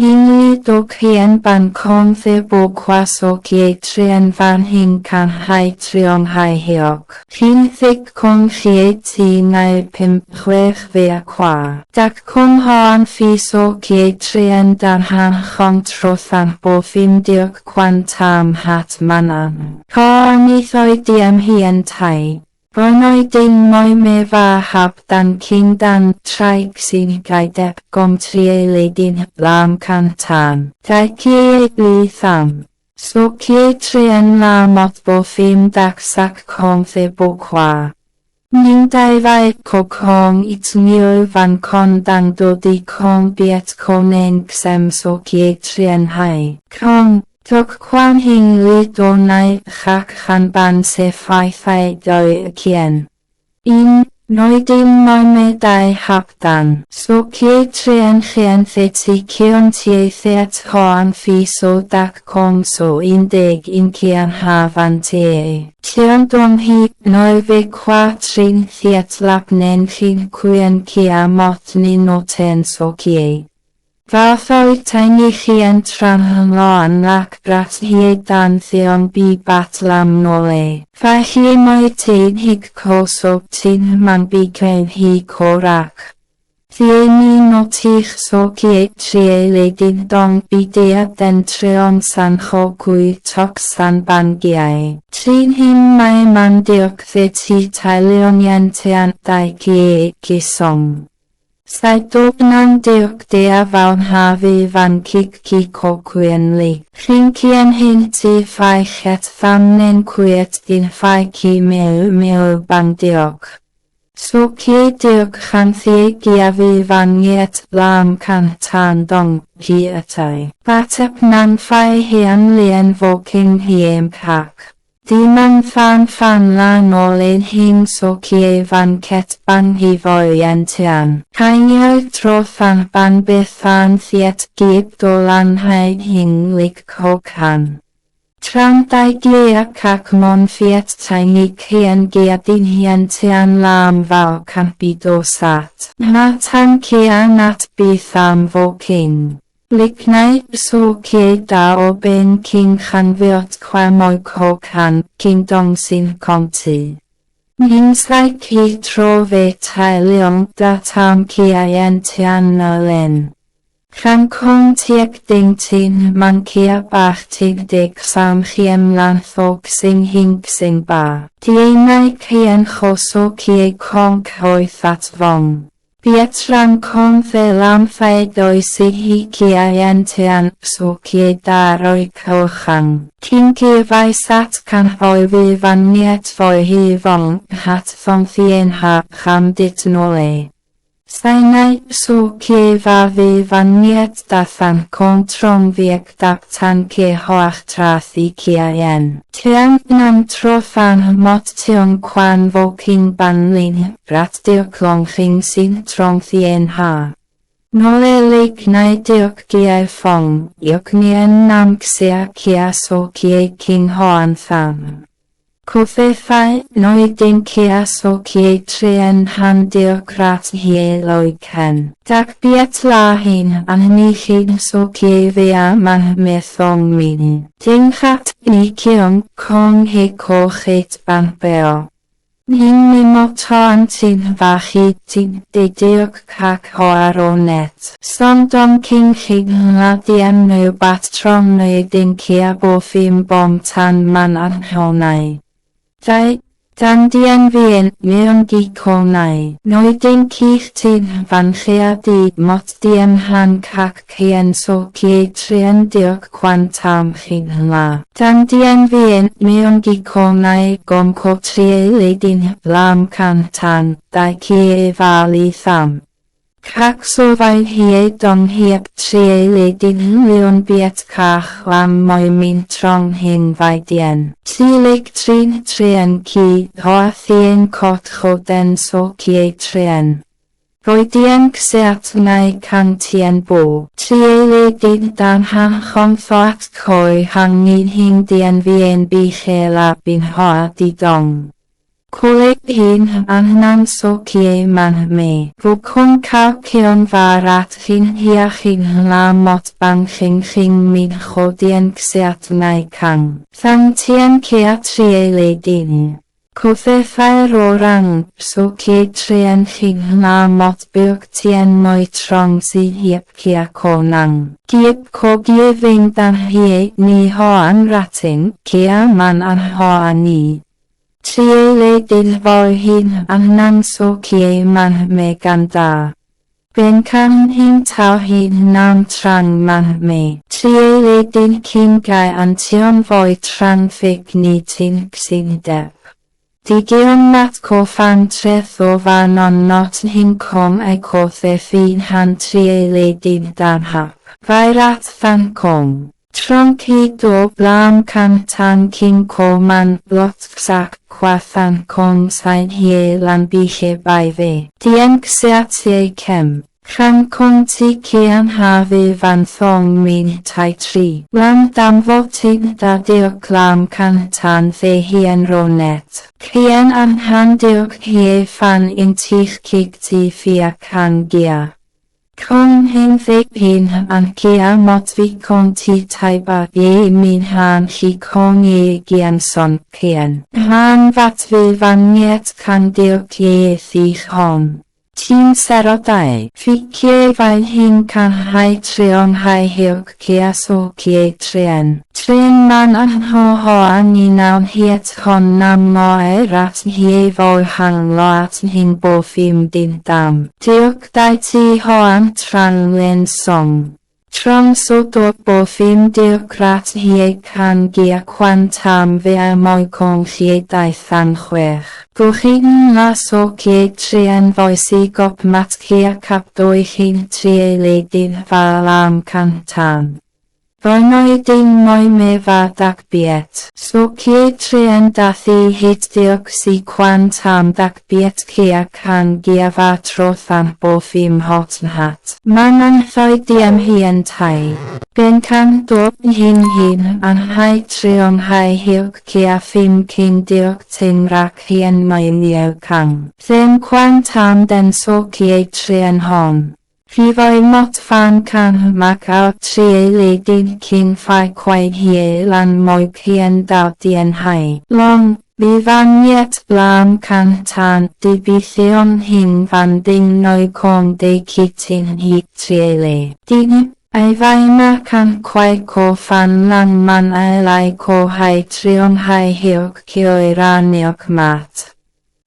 Những được hiện bản không thể bỏ qua Sở Kiều Truyện van hình cảnh hai trường hai hước. Hình thức không khí thì ngày 5 về qua. Đặc không hoàn phi Sở Kiều Truyện dan hàng không trô phản bộ phim được quan tâm hát manan. Có ni thôi điểm hiện tại. Nói tin mọi mê và hạp đàn kinh đàn trai xin gai đẹp gom Triệu Lệ Dĩnh Lâm Canh Tân. Gai kia lý thăm. Sở Kiều Truyện là một bộ phim đặc sắc không thể bỏ qua. Nhưng đại vai của không ít nhiều văn con đang đồ đi không biết không nên xem Sở Kiều Truyện hay không. Thức quan hình lý đồ này khác hẳn bạn sẽ phải đợi kiện. Nói tin mọi mê đại hạp đàn. Sở Kiều Truyện khiến thể chỉ kiên chế thiệt hoàn phi số đặc không số in kiên hà văn tế. Thiên đồng hi nói về quá trình thiệt lập nên khiến quyền kia một ni nô tên Sở Kiều. Và phơi tiny khiên tràn loạn lạc brat hi dan thion bi bat lam nole. Và hi mai tin hig ko sop tin man bi khen hi korak. Thieni notich Sở Kiều Triệu Lệ Dĩnh dong bi dea den treon san ho kui tok san ban giai. Tin him mai man được the ti tai leon yen tian dai gie song. Sai tốt năng được đea vào hà vi văn kik ki có quyền lý. Khiến kiên hình chỉ phải khét pham nên quyết tin phải ki mêu bằng được. Sở Kiều được khăn thi gia vi văn nhất Lâm Canh Tân dong kia tay. Và chấp năng phải hiển liền vô kinh hiểm khác. Đi mang phan la nô lên hình Sở Kiều van kết ban hi voi en tian. Khai nhớ trô phan ban bê phan thiệt kịp đồ lan hai hình lịch khó khăn. Trang tai kia các môn phiết tai nghịch hiền kia tin hiền tian làm vào khăn bị đồ sát. Nát tan kia nát bị tham vô kinh. Lịch này Sở Kiều đã ở bên kinh khăn vượt qua mọi khó khăn, kinh đồng xin công ty. Nhưng sai khi trô về tài lượng đã tham kia en tian nở lên. Khăn không thiệt định tin man kia bach tid địch sam khiêm lan phốc sinh hình sinh ba. Thì này khiên khổ Sở Kiều không khôi phát vong. Biết rằng không thể làm phải đôi sĩ hi kia en tian Sở Kiều đã rồi khó khăn. Kinh kia vai sát can hỏi vì văn nhất với hy vọng hát phong phiền hạ khám địch nô lệ. Sai này Sở Kiều và vì văn nhất đã phản công trong việc đặc tan kia hoặc trả thị kia en. Thiện nằm trô phản một trường quan vô kinh bản linh brat được lòng khinh xin trong thiện hạ. Nô lệ lịch này được kia phong, yuk niên nam xia kia Sở Kiều kinh hoan pham. Cô phê phải nói đến kia Sở Kiều Truyện hẳn được rat hi lôi khen. Đặc biệt là hình anh ni khiến Sở Kiều về man mê thong mình. Tình khát ni kiong không hề có khết ban bèo. Nhưng mi một tròn tin và khi tin để được các hoa rô net. Song đồng kinh khinh là điểm nêu bát trong nơi đến kia bộ phim bom tan man ăn hậu này. Đại, dan viên, miệng ghi cô này. Nói đến kích tin văn khía đi một điểm hàn các khiên Sở Kiều Truyện được quan tâm khinh là. Dan viên, miệng ghi cô này gồm có Triệu Lệ Dĩnh Lâm Canh Tân đại kia và lý thăm. Các số vai hiệp đồng hiệp Triệu Lệ Dĩnh luôn biết các làm mọi mình trong hình vai điện. Chỉ lịch trình truyện kỳ hóa thiên cốt khổ den Sở Kiều Truyện. Rồi điện xét này khăn thiên bộ. Triệu Lệ Dĩnh dan hàng không thoát khỏi hàng nghìn hình điện viên bị khê là bình hóa đi đồng. Coleg hun annan socieman me. Wo kon kaukion varat hin hiachin la mot bang ching min chodien xiat nai kang. Thang tien kia Triele Dĩnh. Cothethau orang, trien ching la mot burg tien moi trong si hiep kia konang. Giep ko giving dan hie ni hoan ratin, kia man an hoan ni. Triele Dĩnh voi hin annan socieman me ganda. Ben kan hin tau hin nam trang man me. Triele Dĩnh kin gai antion voi trang fig ni tin xin dep. Digion mat ko fan treth o fanon not hin kom e ko the fin han Triele Dĩnh dan hap. Vairat fan kom. Tronki do blam kan tan king ko man blot sak kwa fan kom sain hie lan biche bai ve. Dien xiatie kem. Chan kong ti kian ha ve van thong min tai tri. Lam dam votin da diok lam kan tan ve hien ronet. Kien an han diok hie fan in tich kik ti fia kan gia. Kong hin vik hin an kia mot vi kong ti tai ba ye min han hi kong ye gian son kien. Han vat ve van niet kan diok ye thich hon. Tin serodau, fi kie vain hin kan hai trion hai hyrk kia so kie trien. Trien man an ho an ni nawn hiet hon nam moe rat hie voi hang loat hin bo phim din dam. Diok dai ti ho an trang len song. Trong so do bo phim diok rat hie kan gia quan tam ve moi kong hie dai than chwech. Gwchyn la so kie trien voi si gop mat kia cap doi hin Triele Dĩnh va lam kan tan. Voi noi ding moi me va dak biet. So kie trien dathi hit diok si quan tam dak biet kia kan gia va tro than bo phim hot hat. Manan thoi diem hien tai. Ben kan dop hin an hai trion hai hyrk kia phim kin diok ting rak hien mai liao kang. Them quan tam den so kie trien hon. Fi voi mot fan kan mak ao Triele Dĩnh kin fai quai hie lan moi kien dao dien hai. Long, vi van niet blam kan tan di bithion hin van ding noi kong de kitin hik Triele Dĩnh. Ai vai ma kan quai ko fan lang man ai lai ko hai trion hai hyrk kio iraniok mat.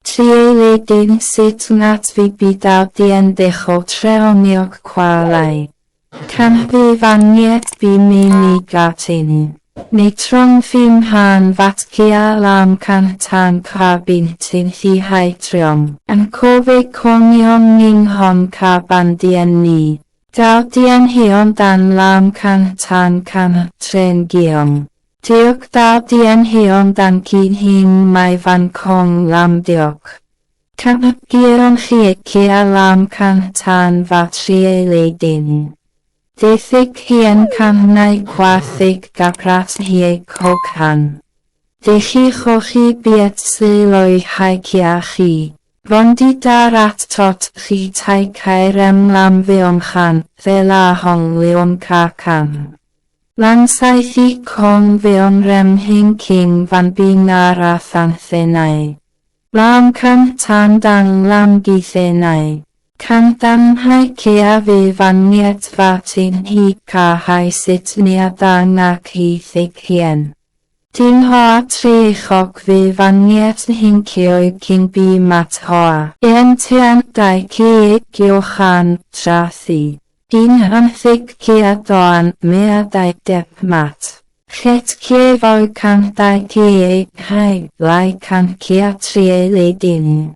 Triele Dĩnh sit ngat vi bidau dien decho treoniok qua lai. Kan vi van niet bi mi gatin. Ni trong phim han vat kia lam kan tan ka bin tin hi hai triong. An ko ve kong yong ning hon ka ban dien ni. Dao dien hion dan lam kan tan kan tren giong. Diok dao dien hion dan kin hin mai van kong lam diok. Kan gion hiet kia lam kan tan va Triele Dĩnh. De thik hien kan nai qua thik gaprat hie kokan. De chi chochi biet si loi hai kia chi. Vondi darat tot chi tai kai rem lam vion chan, ve la hong leon ka kan. Lan sai thi kong vion rem hin king van binara than thenai. Lam kan tan dang lam gi thenai. Kan dan hai kia ve van niet vatin hi ka hai sit nia da nak hi thik hien. Ding hoa tri chok ve van niet hin kioi king bi mat hoa. En tian dai ki gio chan trathi. Din an thik kia doan mea dai dep mat. Chet kie voi kan dai ki hai lai kan kia Triele Dĩnh.